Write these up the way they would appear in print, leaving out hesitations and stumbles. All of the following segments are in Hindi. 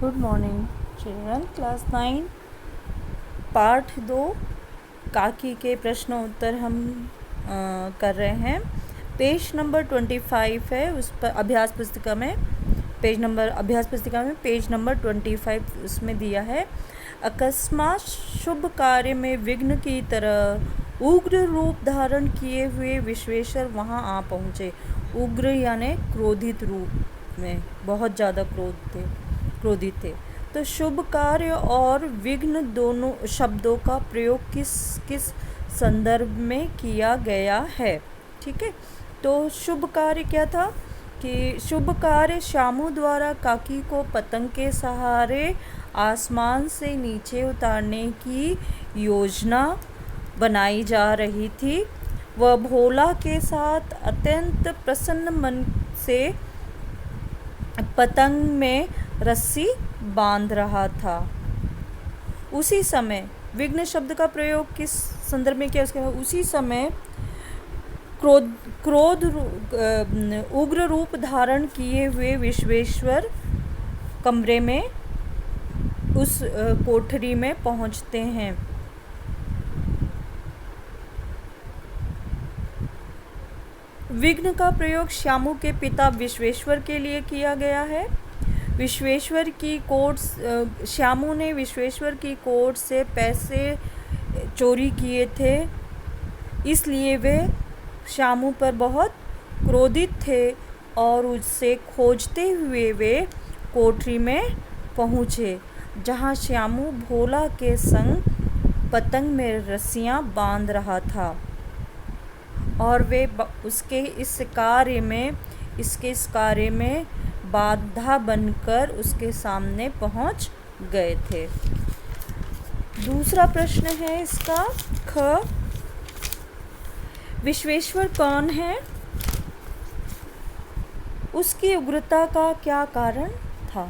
Good morning children. Class 9 part 2 काकी के प्रश्न उत्तर हम कर रहे हैं। पेज नंबर 25 है उस पर अभ्यास पुस्तिका में। पेज नंबर 25 उसमें दिया है। अकस्मात शुभ कार्य में विघ्न की तरह उग्र रूप धारण किए हुए विश्वेश्वर वहाँ आ पहुँचे। उग्र यानी क्रोधित रूप में, बहुत ज़्यादा क्रोधित थे। तो शुभ कार्य और विघ्न दोनों शब्दों का प्रयोग किस किस संदर्भ में किया गया है। ठीक है, तो शुभ कार्य क्या था कि शुभ कार्य श्यामू द्वारा काकी को पतंग के सहारे आसमान से नीचे उतारने की योजना बनाई जा रही थी। वह भोला के साथ अत्यंत प्रसन्न मन से पतंग में रस्सी बांध रहा था। उसी समय विघ्न शब्द का प्रयोग किस संदर्भ में किया, उसके उसी समय उग्र रूप धारण किए हुए विश्वेश्वर कमरे में उस कोठरी में पहुंचते हैं। विघ्न का प्रयोग श्यामू के पिता विश्वेश्वर के लिए किया गया है। श्यामू ने विश्वेश्वर की कोर्ट से पैसे चोरी किए थे, इसलिए वे श्यामू पर बहुत क्रोधित थे और उससे खोजते हुए वे कोठरी में पहुँचे, जहाँ श्यामू भोला के संग पतंग में रस्सियाँ बांध रहा था और वे उसके इस कार्य में बाधा बनकर उसके सामने पहुंच गए थे। दूसरा प्रश्न है इसका ख। विश्वेश्वर कौन है? उसकी उग्रता का क्या कारण था,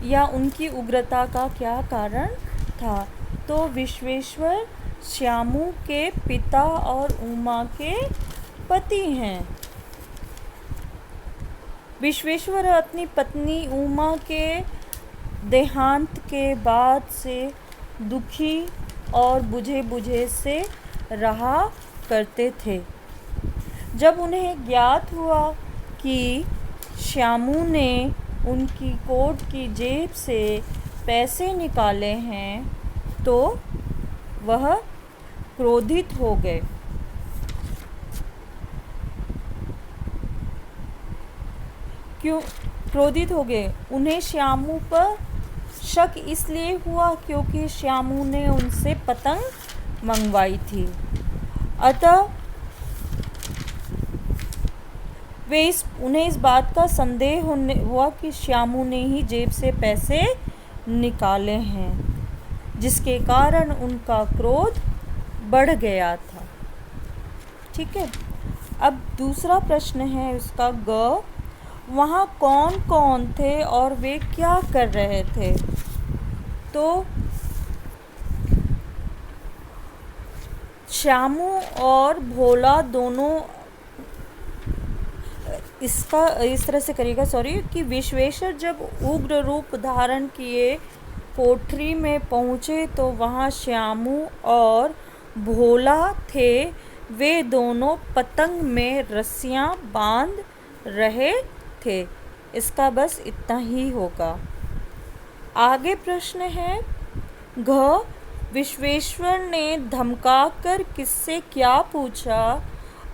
या उनकी उग्रता का क्या कारण था? तो विश्वेश्वर श्यामू के पिता और उमा के पति हैं। विश्वेश्वर अपनी पत्नी उमा के देहांत के बाद से दुखी और बुझे से रहा करते थे। जब उन्हें ज्ञात हुआ कि श्यामू ने उनकी कोट की जेब से पैसे निकाले हैं, तो वह क्रोधित हो गए। उन्हें श्यामू पर शक इसलिए हुआ क्योंकि श्यामू ने उनसे पतंग मंगवाई थी। अतः उन्हें इस बात का संदेह हुआ कि श्यामू ने ही जेब से पैसे निकाले हैं, जिसके कारण उनका क्रोध बढ़ गया था। ठीक है, अब दूसरा प्रश्न है उसका ग। वहाँ कौन कौन थे और वे क्या कर रहे थे? तो श्यामू और भोला दोनों इसका इस तरह से करेगा कि विश्वेश्वर जब उग्र रूप धारण किए कोठरी में पहुँचे तो वहाँ श्यामू और भोला थे। वे दोनों पतंग में रस्सियाँ बांध रहे थे। इसका बस इतना ही होगा। आगे प्रश्न है घ। विश्वेश्वर ने धमकाकर किससे क्या पूछा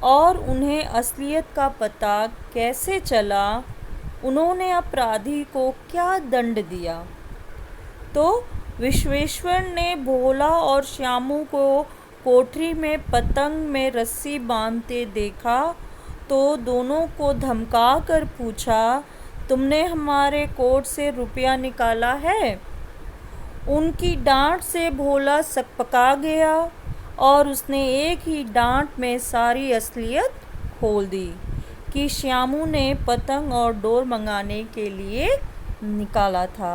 और उन्हें असलियत का पता कैसे चला? उन्होंने अपराधी को क्या दंड दिया? तो विश्वेश्वर ने भोला और श्यामू को कोठरी में पतंग में रस्सी बांधते देखा तो दोनों को धमका कर पूछा, तुमने हमारे कोट से रुपया निकाला है? उनकी डांट से भोला सकपका गया और उसने एक ही डांट में सारी असलियत खोल दी कि श्यामू ने पतंग और डोर मंगाने के लिए निकाला था।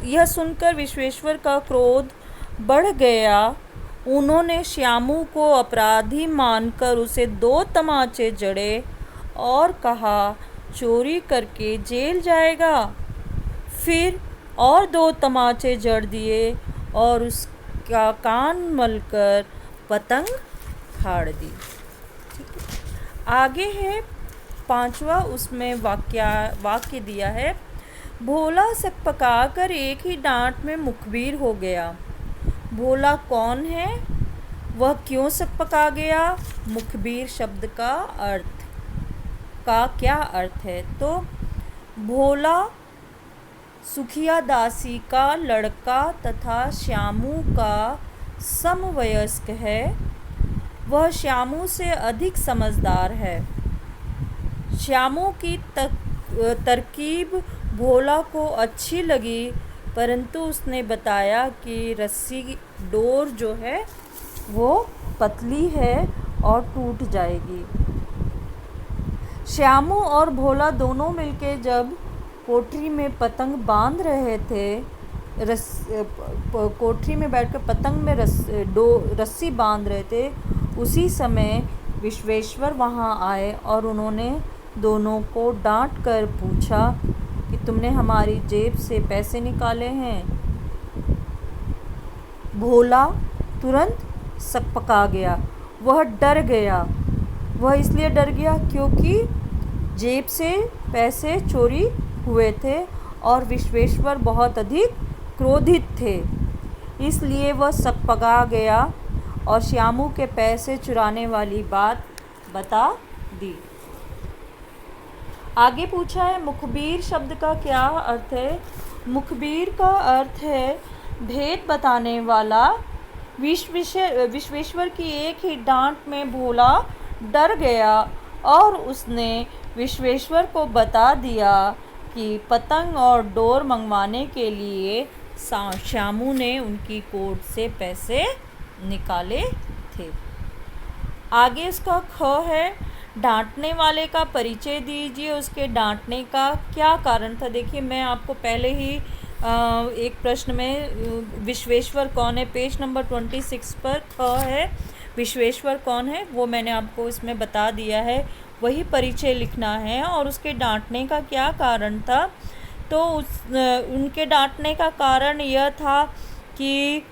यह सुनकर विश्वेश्वर का क्रोध बढ़ गया। उन्होंने श्यामू को अपराधी मानकर उसे 2 तमाचे जड़े और कहा, चोरी करके जेल जाएगा। फिर और 2 तमाचे जड़ दिए और उसका कान मलकर पतंग फाड़ दी। आगे है 5वां, उसमें वाक्य दिया है, भोला सकपकाकर एक ही डांट में मुखबिर हो गया। भोला कौन है, वह क्यों सकपका गया? मुखबिर शब्द का क्या अर्थ है? तो भोला सुखिया दासी का लड़का तथा श्यामू का समवयस्क है। वह श्यामू से अधिक समझदार है। श्यामू की तरकीब भोला को अच्छी लगी, परंतु उसने बताया कि रस्सी डोर जो है वो पतली है और टूट जाएगी। श्यामू और भोला दोनों मिलके जब कोठरी में पतंग बांध रहे थे, कोठरी में बैठकर पतंग में रस्सी बांध रहे थे, उसी समय विश्वेश्वर वहाँ आए और उन्होंने दोनों को डांट कर पूछा कि तुमने हमारी जेब से पैसे निकाले हैं। भोला तुरंत सकपका गया। वह डर गया। वह इसलिए डर गया क्योंकि जेब से पैसे चोरी हुए थे और विश्वेश्वर बहुत अधिक क्रोधित थे। इसलिए वह सकपका गया और श्यामू के पैसे चुराने वाली बात बता दी। आगे पूछा है मुखबिर शब्द का क्या अर्थ है? मुखबिर का अर्थ है भेद बताने वाला। विश्वेश्वर की एक ही डांट में भोला डर गया और उसने विश्वेश्वर को बता दिया कि पतंग और डोर मंगवाने के लिए श्यामू ने उनकी कोट से पैसे निकाले थे। आगे उसका ख है, डांटने वाले का परिचय दीजिए। उसके डांटने का क्या कारण था? देखिए, मैं आपको पहले ही एक प्रश्न में विश्वेश्वर कौन है, पेज नंबर 26 पर ख है विश्वेश्वर कौन है, वो मैंने आपको इसमें बता दिया है। वही परिचय लिखना है और उसके डांटने का क्या कारण था। तो उनके डांटने का कारण यह था कि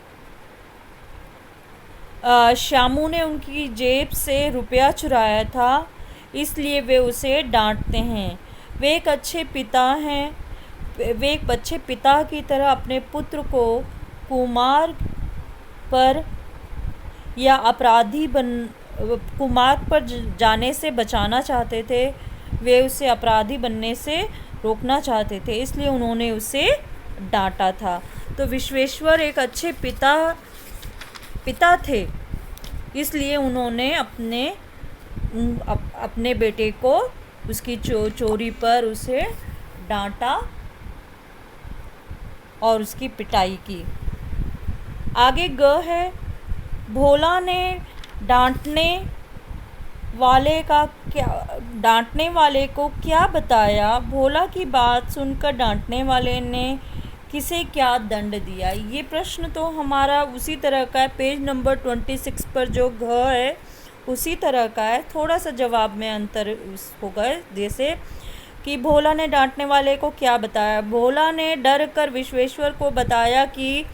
श्यामू ने उनकी जेब से रुपया चुराया था, इसलिए वे उसे डांटते हैं। वे एक अच्छे पिता हैं। वे एक अच्छे पिता की तरह अपने पुत्र को कुमार्ग पर या कुमार्ग पर जाने से बचाना चाहते थे। वे उसे अपराधी बनने से रोकना चाहते थे, इसलिए उन्होंने उसे डांटा था। तो विश्वेश्वर एक अच्छे पिता थे, इसलिए उन्होंने अपने बेटे को उसकी चोरी पर उसे डांटा और उसकी पिटाई की। आगे ग है, भोला ने डांटने वाले को क्या बताया? भोला की बात सुनकर डांटने वाले ने किसे क्या दंड दिया? ये प्रश्न तो हमारा उसी तरह का है, पेज नंबर 26 पर जो घ है उसी तरह का है, थोड़ा सा जवाब में अंतर होगा। जैसे कि भोला ने डांटने वाले को क्या बताया? भोला ने डर कर विश्वेश्वर को बताया कि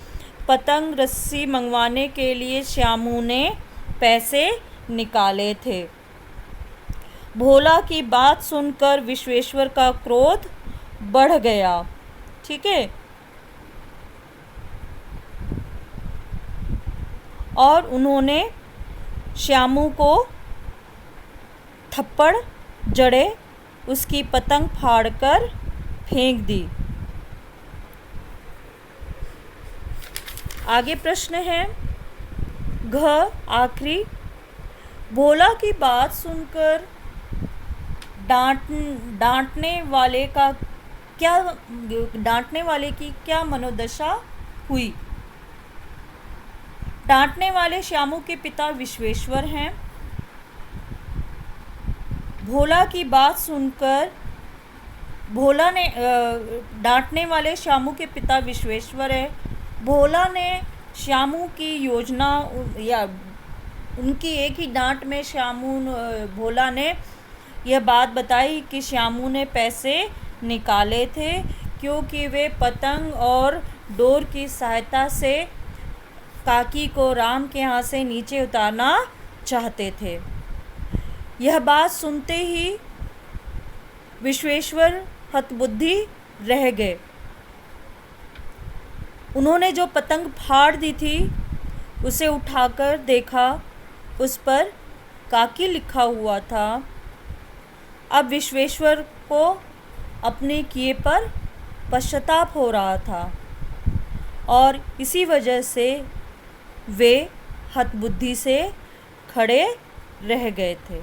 पतंग रस्सी मंगवाने के लिए श्यामू ने पैसे निकाले थे। भोला की बात सुनकर विश्वेश्वर का क्रोध बढ़ गया। ठीक है, और उन्होंने श्यामू को थप्पड़ जड़े उसकी पतंग फाड़कर फेंक दी। आगे प्रश्न है घ आखिरी, भोला की बात सुनकर डांटने वाले की क्या मनोदशा हुई? डांटने वाले श्यामू के पिता विश्वेश्वर हैं। भोला की बात सुनकर डांटने वाले श्यामू के पिता विश्वेश्वर है। भोला ने श्यामू की योजना या उनकी एक ही डांट में भोला ने यह बात बताई कि श्यामू ने पैसे निकाले थे क्योंकि वे पतंग और डोर की सहायता से काकी को राम के यहाँ से नीचे उतारना चाहते थे। यह बात सुनते ही विश्वेश्वर हतबुद्धि रह गए। उन्होंने जो पतंग फाड़ दी थी उसे उठाकर देखा, उस पर काकी लिखा हुआ था। अब विश्वेश्वर को अपने किए पर पश्चाताप हो रहा था और इसी वजह से वे हतबुद्धि से खड़े रह गए थे।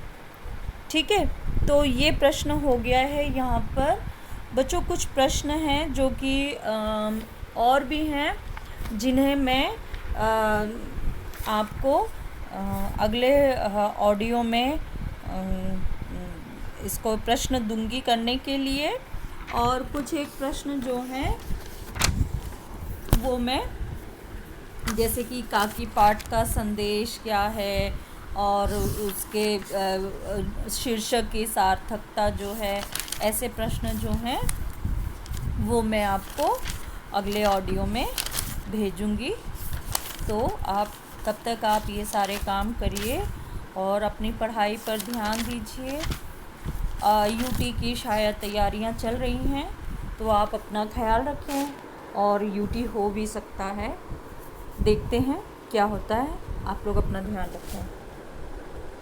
ठीक है, तो ये प्रश्न हो गया है यहाँ पर। बच्चों कुछ प्रश्न हैं जो कि और भी हैं जिन्हें मैं आपको अगले ऑडियो में इसको प्रश्न दूंगी करने के लिए। और कुछ एक प्रश्न जो हैं वो मैं, जैसे कि काकी पाठ का संदेश क्या है और उसके शीर्षक की सार्थकता जो है, ऐसे प्रश्न जो हैं वो मैं आपको अगले ऑडियो में भेजूंगी। तो आप तब तक आप ये सारे काम करिए और अपनी पढ़ाई पर ध्यान दीजिए। यूटी की शायद तैयारियां चल रही हैं, तो आप अपना ख्याल रखें और यूटी हो भी सकता है। देखते हैं क्या होता है। आप लोग अपना ध्यान रखें।